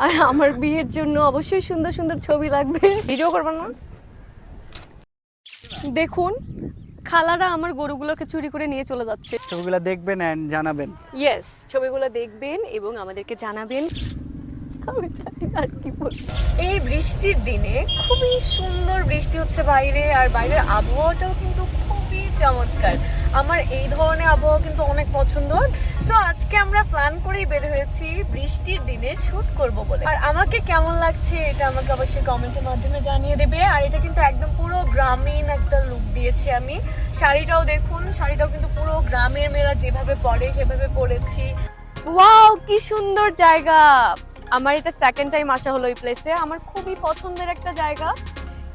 আর আমার বিয়ের জন্য অবশ্যই সুন্দর সুন্দর ছবি লাগবে। ভিডিও করবেন না? দেখুন খালারা আমার গরুগুলোকে চুরি করে নিয়ে চলে যাচ্ছে। ছবিগুলো দেখবেন এন্ড জানাবেন। ইয়েস, ছবিগুলো দেখবেন এবং আমাদেরকে জানাবেন। আমি জানি না আর কি বলবো। এই বৃষ্টির দিনে খুবই সুন্দর বৃষ্টি হচ্ছে বাইরে, আর বাইরের আবহাওয়াটাও কিন্তু খুবই চমৎকার। আমার এই ধরনের আবহাওয়া কিন্তু অনেক পছন্দ। সো আজকে আমরা প্ল্যান করেই বের হয়েছি বৃষ্টির দিনে শুট করব বলে। আর আমাকে কেমন লাগছে এটা আমাকে অবশ্যই কমেন্টের মাধ্যমে জানিয়ে দেবে। আর এটা কিন্তু একদম পুরো গ্রামীণ একটা লুক দিয়েছি আমি। শাড়িটাও দেখুন, শাড়িটাও কিন্তু পুরো গ্রামের মেয়েরা যেভাবে পরে সেভাবে পরেছি। ওয়াও, কি সুন্দর জায়গা! আমার এটা সেকেন্ড টাইম আসা হলো এই প্লেসে। আমার খুবই পছন্দের একটা জায়গা,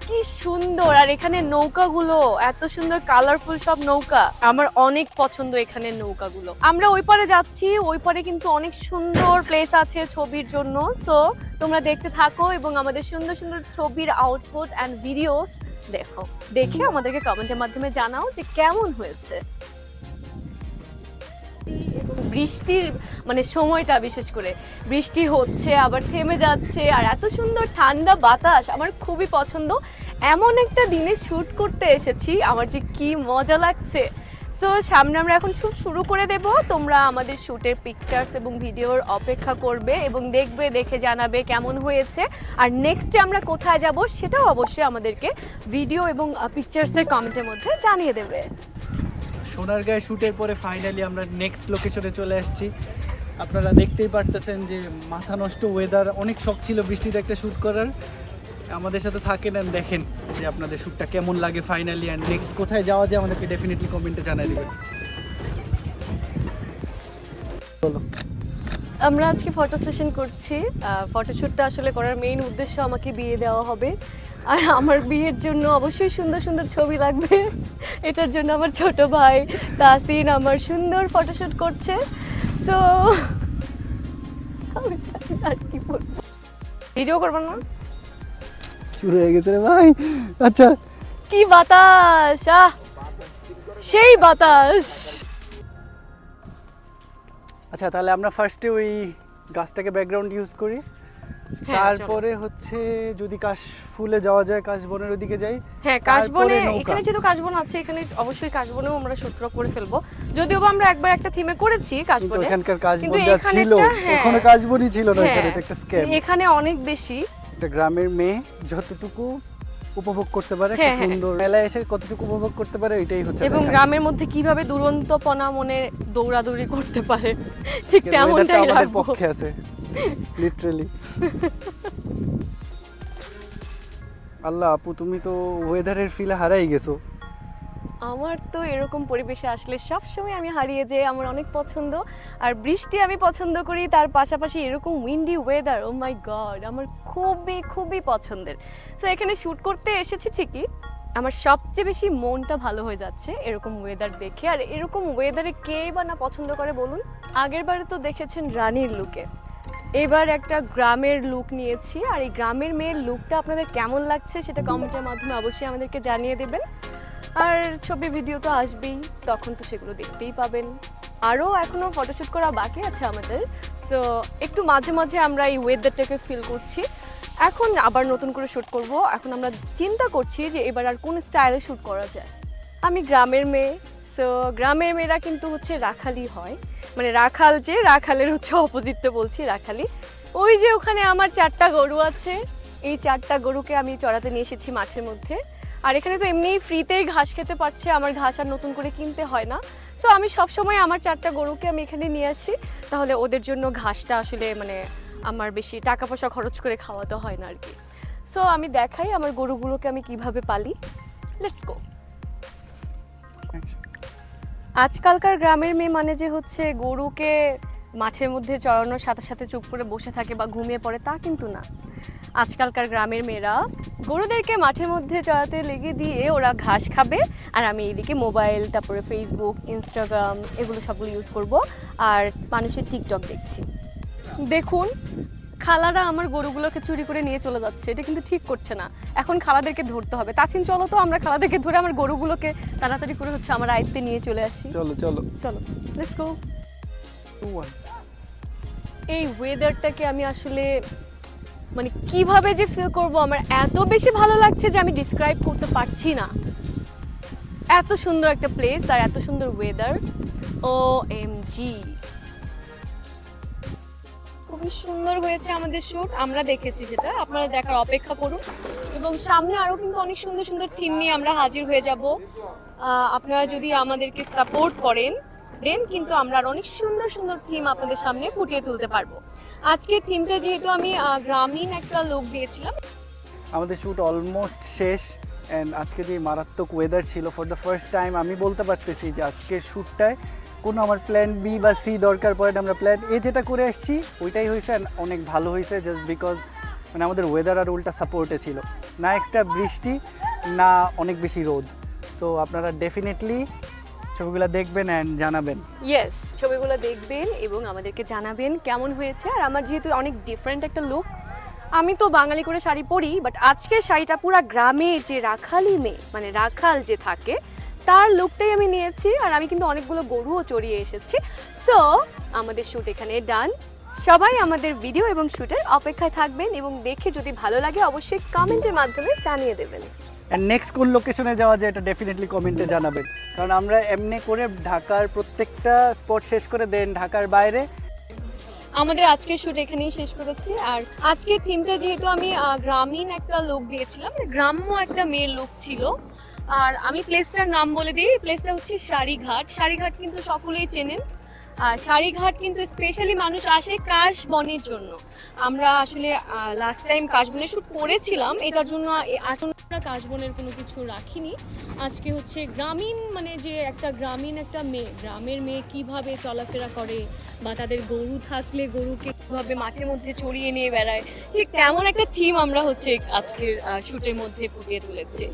কি সুন্দর। আর এখানে নৌকাগুলো এত সুন্দর কালারফুল সব নৌকা, আমার অনেক পছন্দ এখানে নৌকাগুলো। আমরা ওই পারে যাচ্ছি, ওই পারে কিন্তু অনেক সুন্দর প্লেস আছে ছবির জন্য। সো তোমরা দেখতে থাকো এবং আমাদের সুন্দর সুন্দর ছবির আউটপুট অ্যান্ড ভিডিওস দেখে আমাদেরকে কমেন্টের মাধ্যমে জানাও যে কেমন হয়েছে। বৃষ্টির মানে সময়টা, বিশেষ করে বৃষ্টি হচ্ছে আবার থেমে যাচ্ছে, আর এত সুন্দর ঠান্ডা বাতাস আমার খুবই পছন্দ। এমন একটা দিনে শ্যুট করতে এসেছি, আমার যে কি মজা লাগছে। সো সামনে আমরা এখন শ্যুট শুরু করে দেব। তোমরা আমাদের শ্যুটের পিকচার্স এবং ভিডিওর অপেক্ষা করবে এবং দেখবে, দেখে জানাবে কেমন হয়েছে। আর নেক্সটে আমরা কোথায় যাব সেটাও অবশ্যই আমাদেরকে ভিডিও এবং পিকচার্সের কমেন্টের মধ্যে জানিয়ে দেবে। সোনারগাঁয়ে শ্যুটের পরে ফাইনালি আমরা নেক্সট লোকেশনে চলে আসছি। আপনারা দেখতেই পারতেছেন যে মাথা নষ্ট ওয়েদার, অনেক শখ ছিল বৃষ্টিতে একটা শ্যুট করার। আমাদের সাথে থাকেন আর দেখেন যে আপনাদের শ্যুটটা কেমন লাগে ফাইনালি, অ্যান্ড নেক্সট কোথায় যাওয়া যায় আমাদেরকে ডেফিনেটলি কমেন্টে জানিয়ে দেবেন। চলো, আমরা আজকে ফটো সেশন করছি। ফটোশ্যুটটা আসলে করার মেইন উদ্দেশ্য আমাকে বিয়ে দেওয়া হবে, আর আমার বিয়ের জন্য অবশ্যই সুন্দর সুন্দর ছবি লাগবে। এটার জন্য আমার ছোট ভাই তাসিন আমার সুন্দর ফটোশ্যুট করছে। সো আমি জানি না আর কি বলবো। ভিডিও করবেন না? শুরু হয়ে গেছে রে ভাই। আচ্ছা, কি বাতাস! সেই বাতাস। আচ্ছা তাহলে আমরা ফার্স্টে ওই গাছটাকে ব্যাকগ্রাউন্ড ইউজ করি, তারপরে হচ্ছে যদি কাশফুলে যাওয়া যায়, কাশবনের ওদিকে যাই। হ্যাঁ, কাশবনে, এখানে যেহেতু কাশবন আছে এখানে অবশ্যই কাশবনেও আমরা শুটটা করে ফেলবো। যদিও আমরা একবার একটা থিমে করেছি কাশবনে, এখানকার কাশবন যা ছিল ওখানে কাশবনই ছিল না, এখানে এটা একটা স্ক্যাম। এখানে অনেক বেশি। একটা গ্রামের মেয়ে যতটুকু উপভোগ করতে পারে, একটা সুন্দর মেলায় এসে কতটুকু উপভোগ করতে পারে, এটাই হচ্ছে। এবং গ্রামের মধ্যে কিভাবে দুরন্তপনা মনে দৌড়াদৌড়ি করতে পারে, ঠিক তেমনটাই আমাদের পক্ষে আছে লিটারালি। আল্লাহ আপু, তুমি তো ওয়েদারের ফিলে হারাই গেছো। আমার তো এরকম পরিবেশে আসলে সবসময় আমি হারিয়ে যাই। আমার অনেক পছন্দ, আর বৃষ্টি আমি পছন্দ করি, তার পাশাপাশি এরকম উইন্ডি ওয়েদার, ও মাই গড, আমার খুবই খুবই পছন্দের। সো এখানে শ্যুট করতে এসেছি ঠিকই, আমার সবচেয়ে বেশি মনটা ভালো হয়ে যাচ্ছে এরকম ওয়েদার দেখে। আর এরকম ওয়েদারে কে বা না পছন্দ করে বলুন? আগের বারে তো দেখেছেন রানীর লুকে, এবার একটা গ্রামের লুক নিয়েছি। আর এই গ্রামের মেয়ের লুকটা আপনাদের কেমন লাগছে সেটা কমেন্টের মাধ্যমে অবশ্যই আমাদেরকে জানিয়ে দেবেন। আর ছবি ভিডিও তো আসবেই, তখন তো সেগুলো দেখতেই পাবেন। আরও এখনও ফটোশ্যুট করা বাকি আছে আমাদের। সো একটু মাঝে মাঝে আমরা এই ওয়েদারটাকে ফিল করছি। এখন আবার নতুন করে শ্যুট করব। এখন আমরা চিন্তা করছি যে এবার আর কোন স্টাইলে শ্যুট করা যায়। আমি গ্রামের মেয়ে, সো গ্রামের মেয়েরা কিন্তু হচ্ছে রাখালি হয়, মানে রাখাল, যে রাখালের হচ্ছে অপোজিটটা বলছি, রাখালি। ওই যে ওখানে আমার 4টা গরু আছে, এই 4টা গরুকে আমি চড়াতে নিয়ে এসেছি মাঠের মধ্যে। আর এখানে তো এমনিই ফ্রিতেই ঘাস খেতে পারছে, আমার ঘাস আর নতুন করে কিনতে হয় না। সো আমি সবসময় আমার 4টা গরুকে আমি এখানে নিয়ে আসি, তাহলে ওদের জন্য ঘাসটা আসলে মানে আমার বেশি টাকা পয়সা খরচ করে খাওয়াতে হয় না আর কি। সো আমি দেখাই আমার গরুগুলোকে আমি কিভাবে পালি। Let's go. আজকালকার গ্রামের মেয়ে মানে যে হচ্ছে গরুকে মাঠের মধ্যে চড়ানোর সাথে সাথে চুপ করে বসে থাকে বা ঘুমিয়ে পড়ে, তা কিন্তু না। আজকালকার গ্রামের মেয়েরা গরুদেরকে মাঠের মধ্যে চড়াতে লেগে দিয়ে ওরা ঘাস খাবে, আর আমি এইদিকে মোবাইল, তারপরে ফেসবুক, ইনস্টাগ্রাম, এগুলো সবগুলো ইউজ করব, আর মানুষের টিকটক দেখছি। দেখুন খালারা আমার গরুগুলোকে চুরি করে নিয়ে চলে যাচ্ছে, এটা কিন্তু ঠিক করছে না। এখন খালাদেরকে ধরতে হবে। তাসিন চলো তো আমরা খালাদেরকে ধরে আমার গরুগুলোকে তাড়াতাড়ি করে হচ্ছে আমার আয়ত্তে নিয়ে চলে আসি। চলো চলো চলো, লেটস গো। এই ওয়েদারটাকে আমি আসলে মানে কিভাবে যে ফিল করব, আমার এত বেশি ভালো লাগছে যে আমি ডিসক্রাইব করতে পারছি না। এত সুন্দর একটা প্লেস আর এত সুন্দর ওয়েদার, OMG। খুবই সুন্দর হয়েছে আমাদের শুট, আমরা দেখেছি সেটা, আপনারা দেখার অপেক্ষা করুন। এবং সামনে আরও কিন্তু অনেক সুন্দর সুন্দর থিম নিয়ে আমরা হাজির হয়ে যাব। আপনারা যদি আমাদেরকে সাপোর্ট করেন দেন কিন্তু আমরা আর অনেক সুন্দর সুন্দর থিম আপনাদের সামনে ফুটিয়ে তুলতে পারবো। আজকের থিমটা যেহেতু আমি গ্রামীণ একটা লুক দিয়েছিলাম। আমাদের শ্যুট অলমোস্ট শেষ অ্যান্ড আজকে যে মারাত্মক ওয়েদার ছিল, ফর দ্য ফার্স্ট টাইম আমি বলতে পারতেছি যে আজকের শ্যুটটায় কোনো আমার প্ল্যান বি বা সি দরকার পড়ে না। আমরা প্ল্যান এ যেটা করে আসছি ওইটাই হয়েছে অ্যান্ড অনেক ভালো হয়েছে, জাস্ট বিকজ মানে আমাদের ওয়েদার আর উল্টা সাপোর্টে ছিল, না এক্সট্রা বৃষ্টি না অনেক বেশি রোদ। সো আপনারা ডেফিনেটলি ছবিগুলো দেখবেন অ্যান্ড জানাবেন। ইয়েস, ছবিগুলো দেখবেন এবং আমাদেরকে জানাবেন কেমন হয়েছে। আর আমার যেহেতু অনেক ডিফারেন্ট একটা লুক, আমি তো বাঙালি করে শাড়ি পরি, বাট আজকের শাড়িটা পুরো গ্রামের যে রাখালি মেয়ে, মানে রাখাল যে থাকে তার লুকটাই আমি নিয়েছি। আর আমি কিন্তু অনেকগুলো গরুও চড়িয়ে এসেছি। সো আমাদের শ্যুট এখানে ডান। সবাই আমাদের ভিডিও এবং শ্যুটের অপেক্ষায় থাকবেন এবং দেখে যদি ভালো লাগে অবশ্যই কমেন্টের মাধ্যমে জানিয়ে দেবেন। অ্যান্ড নেক্সট কোন লোকেশনে যাওয়া যায় এটা ডেফিনেটলি কমেন্টে জানাবেন, কারণ আমরা এমনি করে ঢাকার প্রত্যেকটা স্পট শেষ করে দেন ঢাকার বাইরে। আমাদের আজকের শুট এখানেই শেষ করেছি। আর আজকের থিমটা যেহেতু আমি গ্রামীণ একটা লুক দিয়েছিলাম, গ্রাম্য একটা মেয়ের লুক ছিল। আর আমি প্লেসটার নাম বলে দিই, প্লেসটা হচ্ছে সারিঘাট। সারিঘাট কিন্তু সকলেই চেনেন। আর সারিঘাট কিন্তু স্পেশালি মানুষ আসে কাশবনের জন্য। আমরা আসলে লাস্ট টাইম কাশবনের শ্যুট করেছিলাম, এটার জন্য আমরা কাশবনের কোনো কিছু রাখিনি। আজকে হচ্ছে গ্রামীণ, মানে যে একটা গ্রামীণ একটা মেয়ে, গ্রামের মেয়ে কিভাবে চলাফেরা করে বা তাদের গরু থাকলে গরুকে কিভাবে মাঠের মধ্যে চড়িয়ে নিয়ে বেড়ায়, ঠিক তেমন একটা থিম আমরা হচ্ছে আজকের শ্যুটের মধ্যে ফুটিয়ে তুলেছি।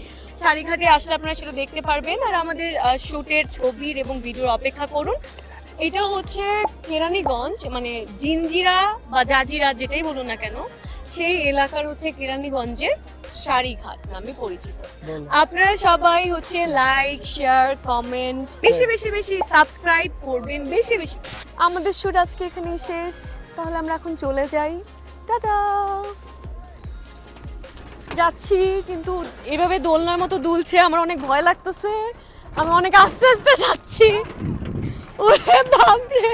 সারিঘাটে আসলে আপনারা সেটা দেখতে পারবেন। আর আমাদের শ্যুটের ছবির এবং ভিডিওর অপেক্ষা করুন। এটা হচ্ছে কেরানীগঞ্জ, মানে জিঞ্জিরা বা জাজিরা যেটাই বলুন না কেন, সেই এলাকার হচ্ছে কেরানীগঞ্জের সারিঘাট নামে পরিচিত। আপনারা সবাই হচ্ছে লাইক, শেয়ার, কমেন্ট, বেশি বেশি বেশি সাবস্ক্রাইব করবেন, বেশি বেশি। আমাদের শুট আজকে এখানেই শেষ, তাহলে আমরা এখন চলে যাই। টাটা। যাচ্ছি কিন্তু এভাবে দোলনার মতো দুলছে, আমার অনেক ভয় লাগতেছে। আমি অনেক আস্তে আস্তে যাচ্ছি। ওরে বাপরে।